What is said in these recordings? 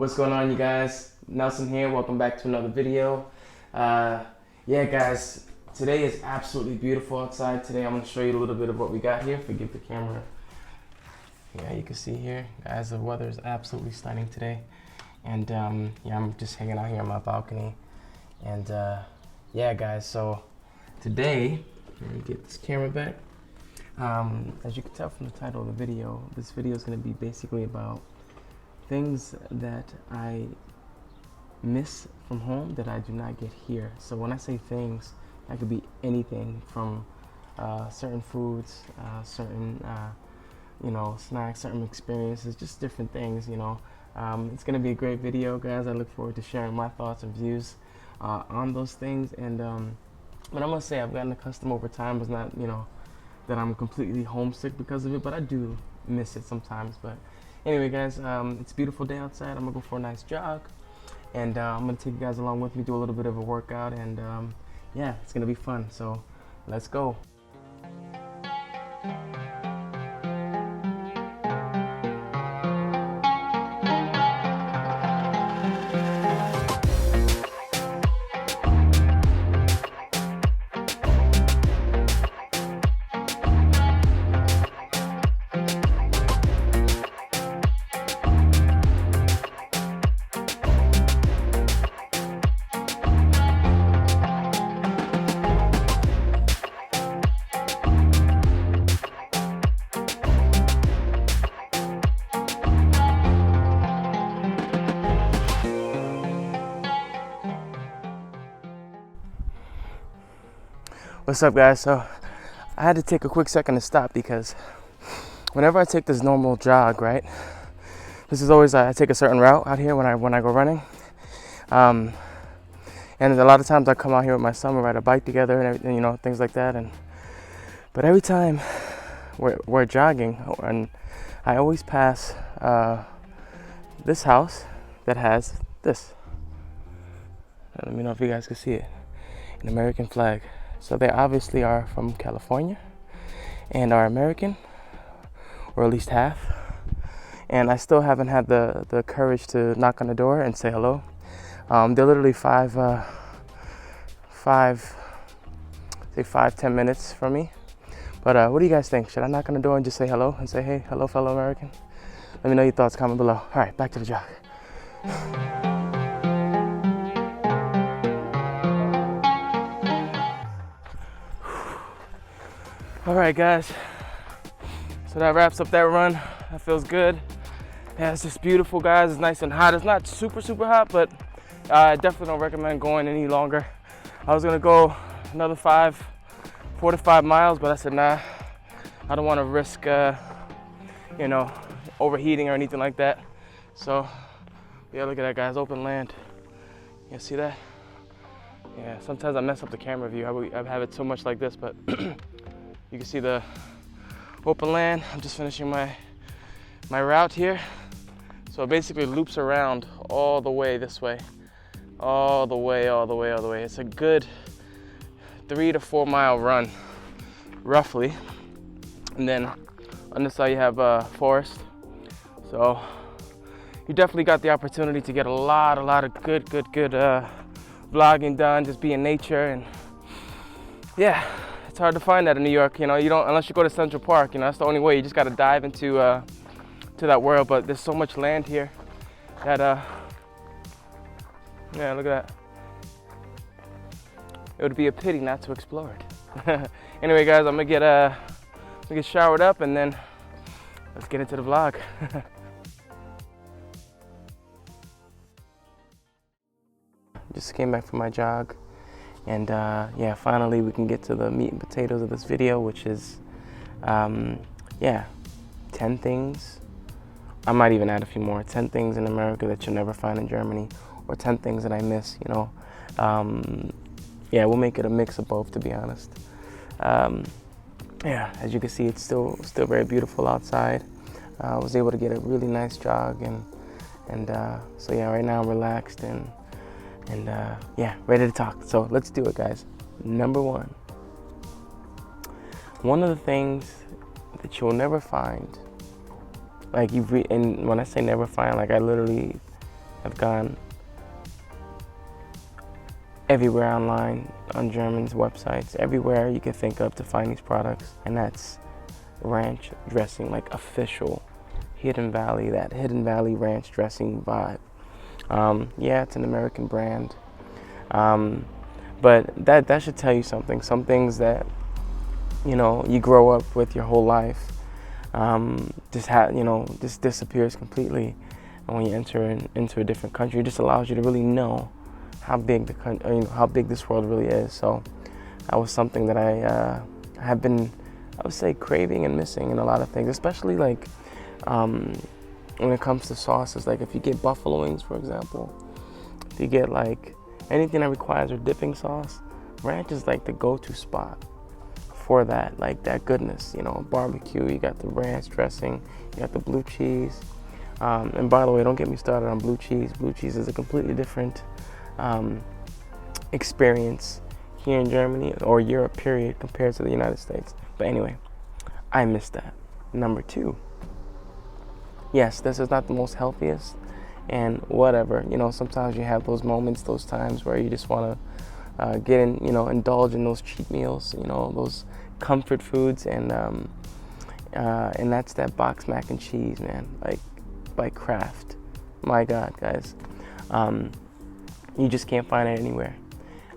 What's going on, you guys? Nelson here. Welcome back to another video. Yeah, guys, today is absolutely beautiful outside. Today I'm going to show you a little bit of what we got here. Forgive the camera. Yeah, you can see here, guys, the weather is absolutely stunning today. And yeah, I'm just hanging out here on my balcony. And yeah, guys, so today, let me get this camera back. As you can tell from the title of the video, this video is going to be basically about things that I miss from home that I do not get here. So when I say things, that could be anything from certain foods, certain snacks, certain experiences, just different things. It's gonna be a great video, guys. I look forward to sharing my thoughts and views on those things. And but I'm gonna say I've gotten accustomed over time. It's not that I'm completely homesick because of it, but I do miss it sometimes. But anyway, guys, it's a beautiful day outside. I'm gonna go for a nice jog, and I'm gonna take you guys along with me, do a little bit of a workout, and yeah, it's gonna be fun. So let's go. What's up, guys? So I had to take a quick second to stop because whenever I take this normal jog, right, this is always I take a certain route out here when I go running, and a lot of times I come out here with my son, we ride a bike together and everything, things like that. But every time we're jogging, and I always pass this house that has this. Let me know if you guys can see it, an American flag. So they obviously are from California and are American, or at least half. And I still haven't had the courage to knock on the door and say hello. They're literally 5-10 minutes from me. But what do you guys think? Should I knock on the door and just say hello and say, hey, hello, fellow American? Let me know your thoughts, comment below. All right, back to the jog. All right, guys, so that wraps up that run. That feels good. Yeah, it's just beautiful, guys. It's nice and hot. It's not super hot, but I definitely don't recommend going any longer. I was gonna go another 4 to 5 miles, but I said, nah, I don't wanna risk, overheating or anything like that. So, yeah, look at that, guys, open land. You see that? Yeah, sometimes I mess up the camera view. I have it so much like this, but you can see the open land. I'm just finishing my route here. So it basically loops around all the way this way. All the way. It's a good 3 to 4 mile run, roughly. And then on this side you have forest. So you definitely got the opportunity to get a lot of good vlogging done, just be in nature. And yeah, it's hard to find that in New York, you don't, unless you go to Central Park, that's the only way. You just got to dive into to that world. But there's so much land here that yeah, look at that. It would be a pity not to explore it. Anyway, guys, I'm gonna get showered up, and then let's get into the vlog. Just came back from my jog. And yeah, finally we can get to the meat and potatoes of this video, which is, 10 things. I might even add a few more. 10 things in America that you'll never find in Germany, or 10 things that I miss, Yeah, we'll make it a mix of both, to be honest. Yeah, as you can see, it's still very beautiful outside. I was able to get a really nice jog, and so yeah, right now I'm relaxed and yeah, ready to talk. So let's do it, guys. Number one of the things that you'll never find, like and when I say never find, like I literally I've gone everywhere online, on German's websites, everywhere you can think of to find these products, and that's ranch dressing, like official Hidden Valley, that Hidden Valley ranch dressing vibe. Yeah, it's an American brand, but that should tell you something. Some things that you grow up with your whole life just disappears completely, and when you enter into a different country, it just allows you to really know how big how big this world really is. So that was something that I have been, I would say, craving and missing in a lot of things, especially like when it comes to sauces. Like if you get buffalo wings, for example, if you get like anything that requires a dipping sauce, ranch is like the go-to spot for that, like that goodness. Barbecue, you got the ranch dressing, you got the blue cheese, and by the way, don't get me started on blue cheese. Blue cheese is a completely different experience here in Germany or Europe period compared to the United States. But anyway, I missed that. Number 2, yes, this is not the most healthiest, and whatever, sometimes you have those moments, those times where you just want to get in, indulge in those cheat meals, those comfort foods, and that's that box mac and cheese, man, like by Kraft. My God, guys, you just can't find it anywhere.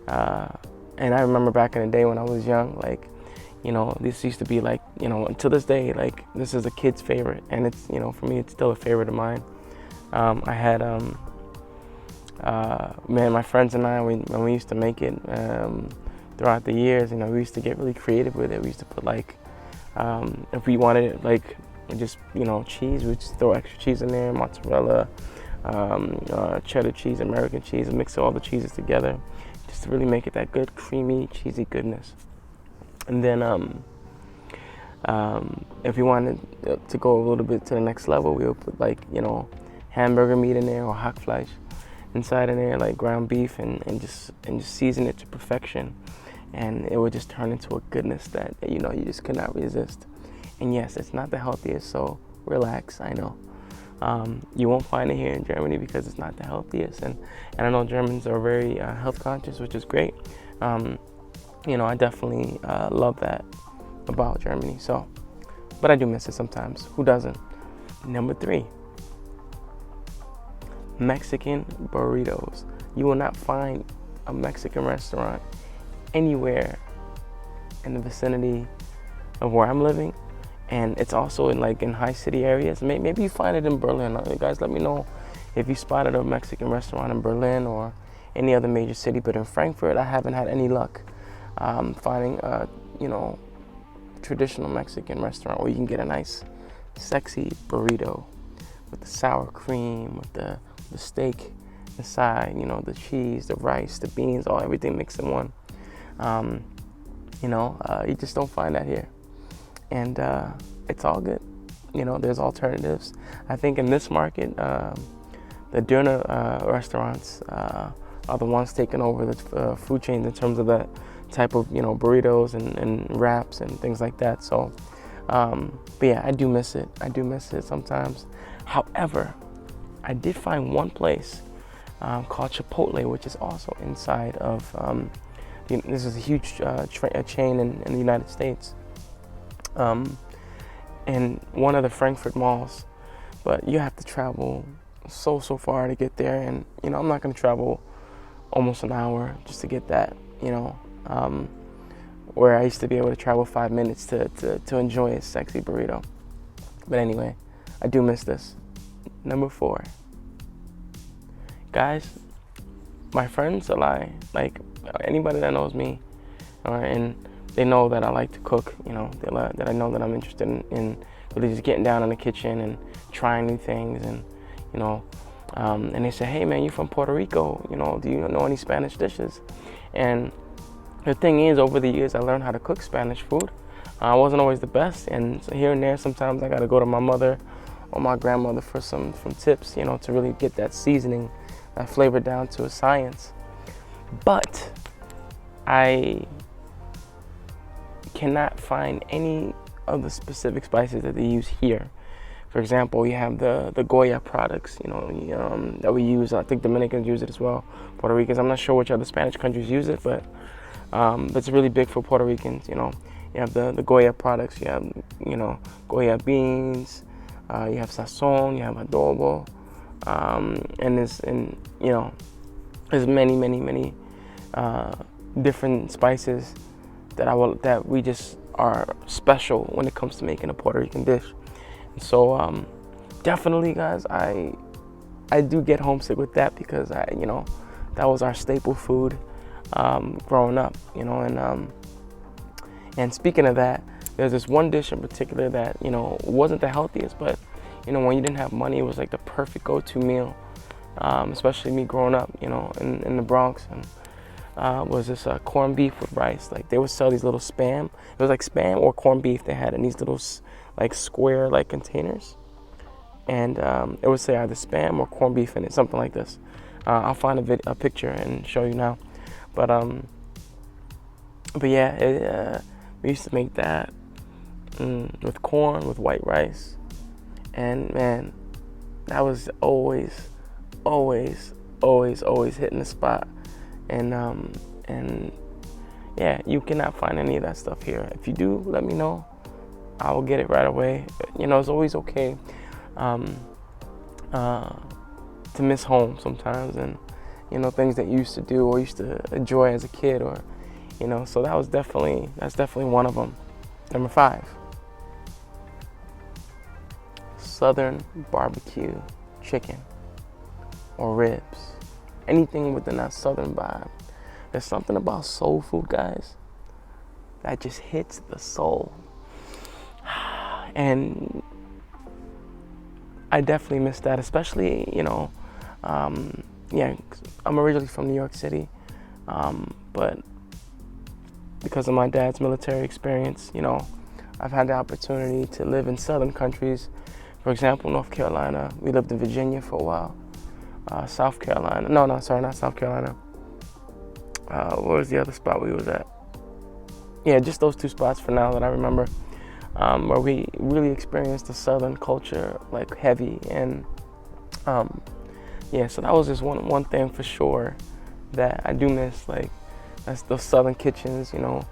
And I remember back in the day when I was young, like, this used to be like, to this day, like, this is a kid's favorite, and it's, for me, it's still a favorite of mine. I had, my friends and I, when we used to make it throughout the years, we used to get really creative with it. We used to put like, if we wanted it, like, just, cheese, we'd just throw extra cheese in there, mozzarella, cheddar cheese, American cheese, and mix all the cheeses together just to really make it that good, creamy, cheesy goodness. And then if we wanted to go a little bit to the next level, we would put like, hamburger meat in there, or hackfleisch inside in there, like ground beef, and just season it to perfection, and it would just turn into a goodness that you just could not resist. And yes, it's not the healthiest, so relax. I know you won't find it here in Germany because it's not the healthiest, and I know Germans are very health conscious, which is great. I definitely love that about Germany. So, but I do miss it sometimes. Who doesn't? Number 3, Mexican burritos. You will not find a Mexican restaurant anywhere in the vicinity of where I'm living, and it's also in high city areas. Maybe you find it in Berlin. Guys, let me know if you spotted a Mexican restaurant in Berlin or any other major city. But in Frankfurt, I haven't had any luck finding a traditional Mexican restaurant where you can get a nice, sexy burrito with the sour cream, with the steak inside, the cheese, the rice, the beans, everything mixed in one. You just don't find that here, and it's all good. There's alternatives. I think in this market, the Döner restaurants are the ones taking over the food chain in terms of that type of burritos and wraps and things like that. So, but yeah, I do miss it. I do miss it sometimes. However, I did find one place called Chipotle, which is also inside of. This is a huge chain in the United States, in one of the Frankfurt malls. But you have to travel so far to get there, and I'm not going to travel almost an hour just to get that. Where I used to be able to travel 5 minutes to enjoy a sexy burrito. But anyway, I do miss this. Number 4, guys, my friends ally, like anybody that knows me, and they know that I like to cook. That I know that I'm interested in really just getting down in the kitchen and trying new things, and and they say, hey man, you from Puerto Rico? Do you know any Spanish dishes? And the thing is, over the years, I learned how to cook Spanish food. I wasn't always the best, and so here and there, sometimes I got to go to my mother or my grandmother for some tips, to really get that seasoning, that flavor down to a science. But I cannot find any of the specific spices that they use here For example, we have the Goya products, that we use. I think Dominicans use it as well. Puerto Ricans. I'm not sure which other Spanish countries use it, but it's really big for Puerto Ricans. You have the Goya products. You have Goya beans. You have sazon. You have adobo, and there's many different spices that we just are special when it comes to making a Puerto Rican dish. So definitely, guys, I do get homesick with that because that was our staple food growing up, and speaking of that, there's this one dish in particular that wasn't the healthiest, but when you didn't have money, it was like the perfect go-to meal, especially me growing up, in the Bronx, and was this corned beef with rice. Like they would sell these little spam. It was like spam or corned beef they had in these little like square like containers, and it would say either spam or corned beef in it, something like this. I'll find a picture and show you now, but yeah, we used to make that with corn, with white rice, and man, that was always hitting the spot, and yeah, you cannot find any of that stuff here. If you do, let me know. I will get it right away. It's always okay to miss home sometimes, and things that you used to do or used to enjoy as a kid, or so that's definitely one of them. Number 5, Southern barbecue chicken or ribs, anything within that Southern vibe. There's something about soul food, guys, that just hits the soul. And I definitely miss that, especially, I'm originally from New York City, but because of my dad's military experience, I've had the opportunity to live in southern countries. For example, North Carolina. We lived in Virginia for a while. South Carolina. Not South Carolina. Where was the other spot we was at? Yeah, just those 2 spots for now that I remember. Where we really experienced the Southern culture, like heavy, and so that was just one thing for sure that I do miss. Like that's those Southern kitchens. You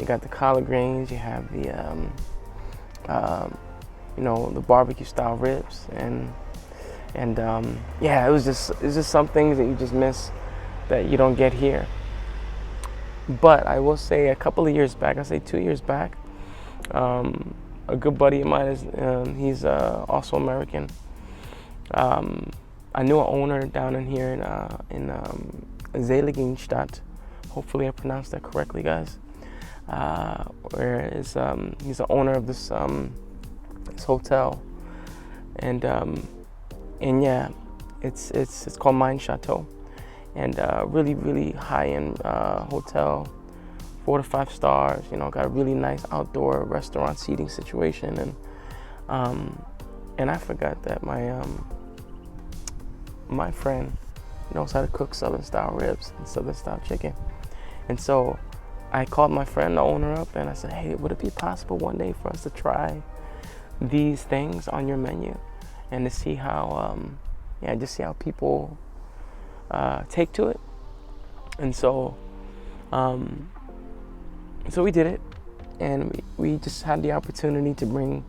got the collard greens, you have the barbecue style ribs, and it's just some things that you just miss that you don't get here. But I will say a couple of years back, I say 2 years back. A good buddy of mine is he's also American. I knew an owner down in here in Zeiligenstadt. Hopefully I pronounced that correctly, guys. He's the owner of this hotel, and yeah, it's called Mine Chateau, and really high-end hotel. 4 to 5 stars, got a really nice outdoor restaurant seating situation, and I forgot that my friend knows how to cook Southern style ribs and Southern style chicken, and so I called my friend, the owner, up, and I said, hey, would it be possible one day for us to try these things on your menu, and to see how just see how people take to it. And so we did it, and we just had the opportunity to bring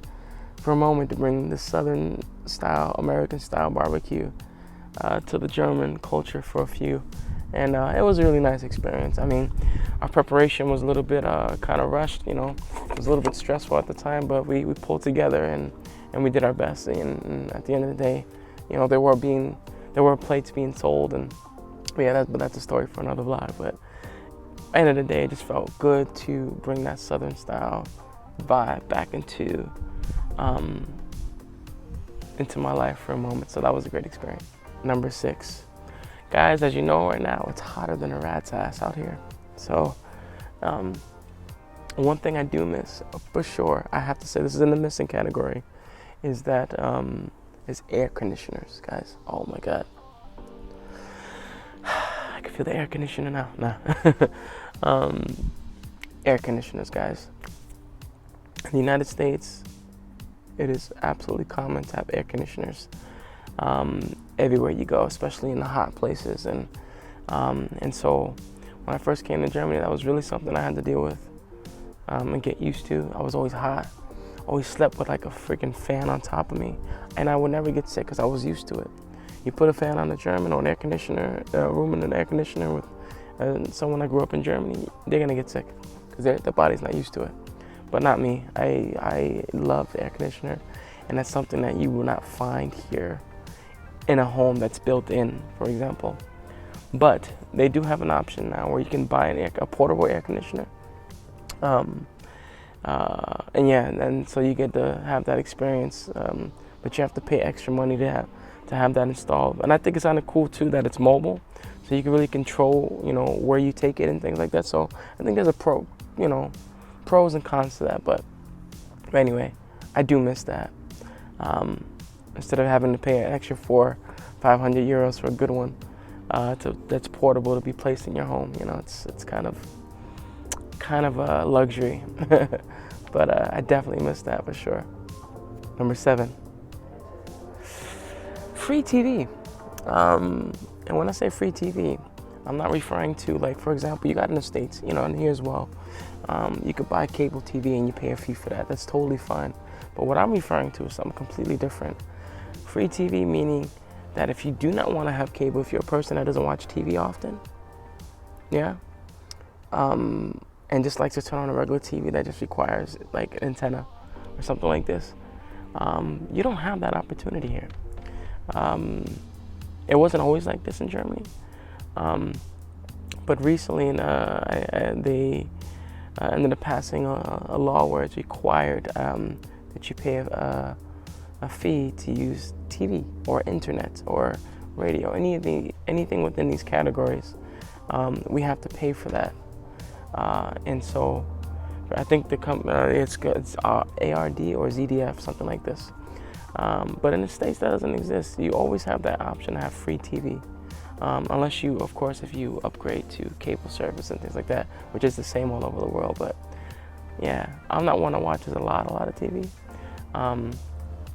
the Southern style, American style barbecue to the German culture for a few, and it was a really nice experience. I mean, our preparation was a little bit kind of rushed, it was a little bit stressful at the time, but we pulled together and we did our best, and at the end of the day, there were plates being sold, and but that's a story for another vlog. But at the end of the day, it just felt good to bring that Southern style vibe back into my life for a moment. So that was a great experience. Number 6, guys, as you know right now, it's hotter than a rat's ass out here. So one thing I do miss for sure, I have to say this is in the missing category, is that is air conditioners, guys. Oh my God. I can feel the air conditioner now. Nah. Air conditioners, guys. In the United States, it is absolutely common to have air conditioners everywhere you go, especially in the hot places. And so when I first came to Germany, that was really something I had to deal with and get used to. I was always hot, always slept with like a freaking fan on top of me, and I would never get sick because I was used to it. You put a fan on the German or an air conditioner, room in an air conditioner with someone that grew up in Germany, they're gonna get sick because their body's not used to it. But not me. I love the air conditioner, and that's something that you will not find here in a home that's built in, for example. But they do have an option now where you can buy a portable air conditioner. And so you get to have that experience, but you have to pay extra money to have that installed. And I think it's kind of cool too that it's mobile, so you can really control, where you take it and things like that. So I think there's pros and cons to that. But anyway, I do miss that. Instead of having to pay an extra 500 euros for a good one, that's portable to be placed in your home. It's kind of a luxury. But I definitely miss that for sure. Number 7, free TV. And when I say free TV, I'm not referring to, like, for example, you got in the States, and here as well, you could buy cable TV and you pay a fee for that. That's totally fine. But what I'm referring to is something completely different. Free TV meaning that if you do not want to have cable, if you're a person that doesn't watch TV often, and just likes to turn on a regular TV that just requires like an antenna or something like this, you don't have that opportunity here. It wasn't always like this in Germany, but recently they ended up passing a law where it's required that you pay a fee to use TV or internet or radio, anything within these categories. We have to pay for that, and so I think the it's ARD or ZDF, something like this. But in the States that doesn't exist. You always have that option to have free TV, unless you, of course, if you upgrade to cable service and things like that, which is the same all over the world. But yeah, I'm not one that watches a lot of TV,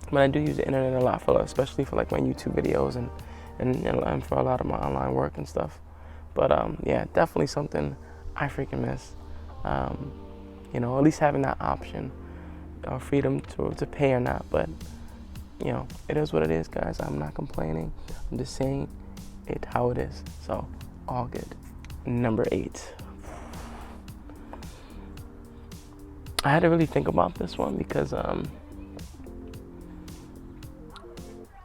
but I do use the internet a lot especially for like my YouTube videos and for a lot of my online work and stuff. But yeah, definitely something I freaking miss. At least having that option, freedom to pay or not. But it is what it is, guys. I'm not complaining. I'm just saying it how it is. So, all good. Number 8. I had to really think about this one because I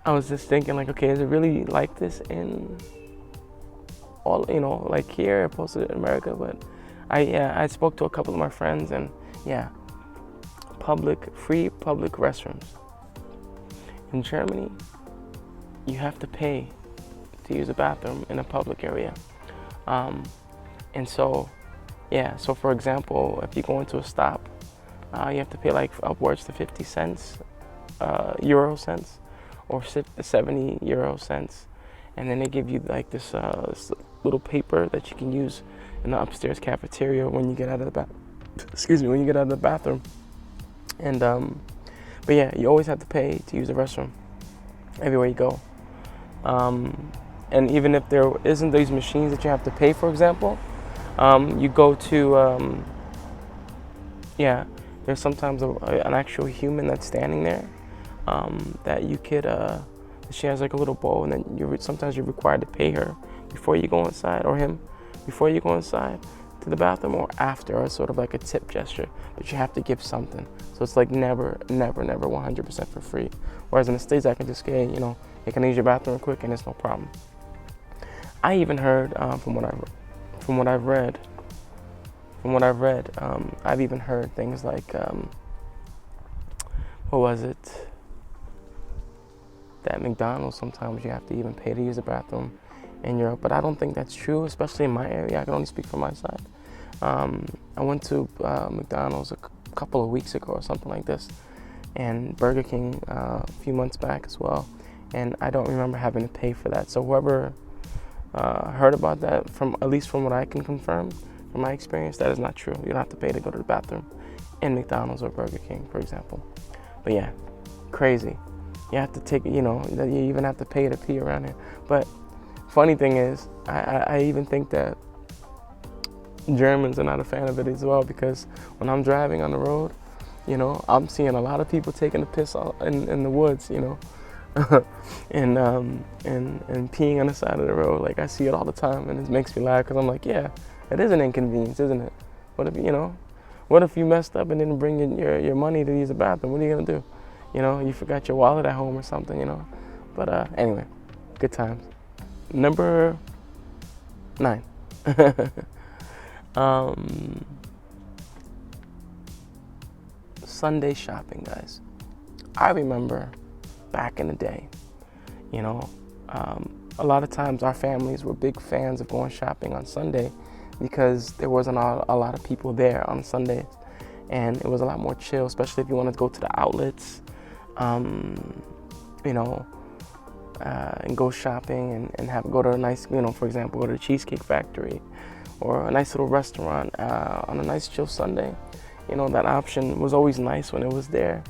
was just thinking, like, okay, is it really like this in all, like here opposed to America? But I spoke to a couple of my friends, and free public restrooms. In Germany, you have to pay to use a bathroom in a public area. And so for example, if you go into a stop, you have to pay like upwards to 50 cents, euro cents, or 70 euro cents. And then they give you like this little paper that you can use in the upstairs cafeteria when you get out of the bathroom. And but yeah, you always have to pay to use the restroom everywhere you go. And even if there isn't these machines that you have to pay, for example, you go to, there's sometimes an actual human that's standing there that you could, she has like a little bowl, and then sometimes you're required to pay her before you go inside, or him, before you go inside to the bathroom, or after, or sort of like a tip gesture, but you have to give something. So it's like never 100% for free. Whereas in the States, I can just say, hey, can I use your bathroom real quick, and it's no problem. I even heard, from what I've read, I've even heard things like, what was it? That McDonald's, sometimes you have to even pay to use the bathroom in Europe, but I don't think that's true, especially in my area. I can only speak from my side. I went to McDonald's a couple of weeks ago or something like this, and Burger King a few months back as well, and I don't remember having to pay for that. So whoever heard about that, at least from what I can confirm from my experience, that is not true. You don't have to pay to go to the bathroom in McDonald's or Burger King, for example. But yeah, crazy. You have to take, you even have to pay to pee around here. But funny thing is, I even think that Germans are not a fan of it as well, because when I'm driving on the road, I'm seeing a lot of people taking a piss in the woods, and peeing on the side of the road. Like, I see it all the time, and it makes me laugh, because I'm like, yeah, it is an inconvenience, isn't it? What if you messed up and didn't bring your money to use the bathroom? What are you gonna do? You forgot your wallet at home or something, But anyway, good times. Number 9. Sunday shopping, guys. I remember back in the day, a lot of times our families were big fans of going shopping on Sunday, because there wasn't a lot of people there on Sundays, and it was a lot more chill, especially if you wanted to go to the outlets, and go shopping and go to a nice, for example, go to the Cheesecake Factory or a nice little restaurant on a nice chill Sunday. That option was always nice when it was there,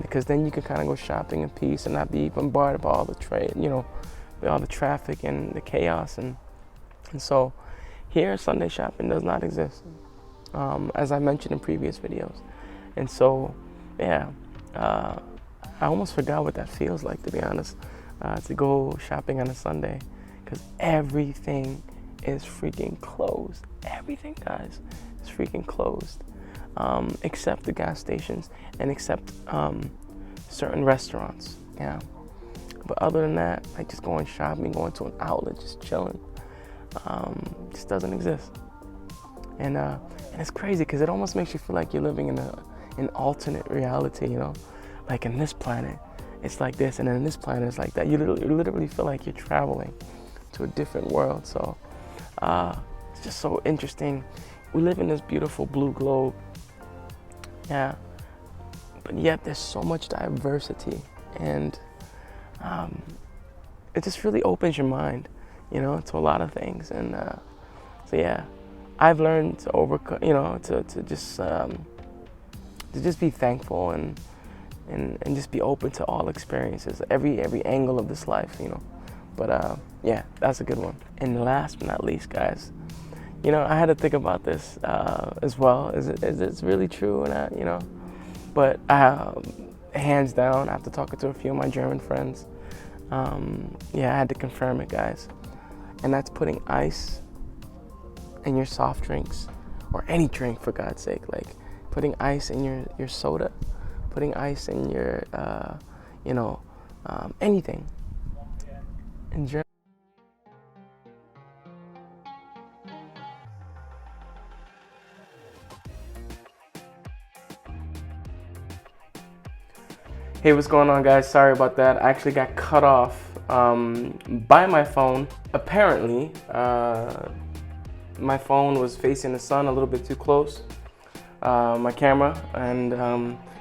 because then you could kind of go shopping in peace and not be bombarded by all the trade, by all the traffic and the chaos. And so here, Sunday shopping does not exist, as I mentioned in previous videos. And so, yeah, I almost forgot what that feels like, to be honest, to go shopping on a Sunday, because everything is freaking closed. Everything, guys, is freaking closed, except the gas stations and except certain restaurants. Yeah, but other than that, like just going shopping, going to an outlet, just chilling, just doesn't exist. And it's crazy, because it almost makes you feel like you're living in an alternate reality. Like in this planet, it's like this, and then in this planet, it's like that. You literally feel like you're traveling to a different world. So it's just so interesting. We live in this beautiful blue globe, yeah, but yet there's so much diversity, and it just really opens your mind, to a lot of things. And so yeah, I've learned to overcome, to just be thankful and just be open to all experiences, every angle of this life, But yeah, that's a good one. And last but not least, guys, I had to think about this as well. Is it really true or not? But hands down, after talking to a few of my German friends, yeah, I had to confirm it, guys. And that's putting ice in your soft drinks, or any drink, for God's sake. Like putting ice in your soda, putting ice in your anything. In German. Hey, what's going on, guys? Sorry about that. I actually got cut off by my phone. Apparently, my phone was facing the sun a little bit too close, my camera, and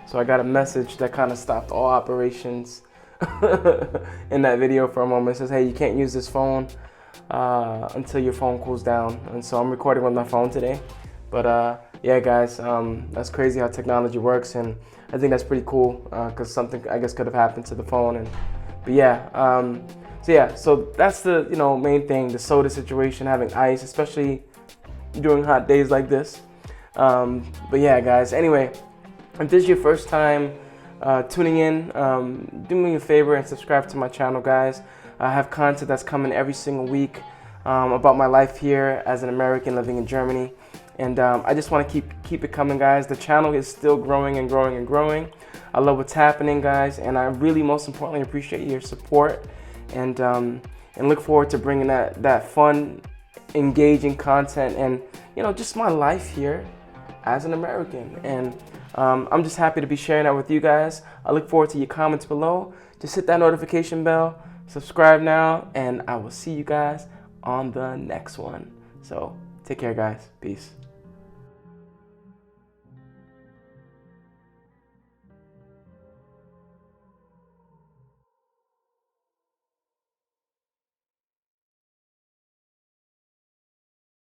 so I got a message that kind of stopped all operations in that video for a moment. It says, hey, you can't use this phone until your phone cools down. And so I'm recording with my phone today. But yeah, guys, that's crazy how technology works, and I think that's pretty cool, because something, I guess, could have happened to the phone. But yeah, so that's the main thing, the soda situation, having ice, especially during hot days like this. But yeah, guys, anyway, if this is your first time tuning in, do me a favor and subscribe to my channel, guys. I have content that's coming every single week about my life here as an American living in Germany. And I just want to keep it coming, guys. The channel is still growing and growing and growing. I love what's happening, guys, and I really, most importantly, appreciate your support, and look forward to bringing that fun, engaging content, and just my life here as an American. And I'm just happy to be sharing that with you guys. I look forward to your comments below. Just hit that notification bell, subscribe now, and I will see you guys on the next one. So take care, guys. Peace.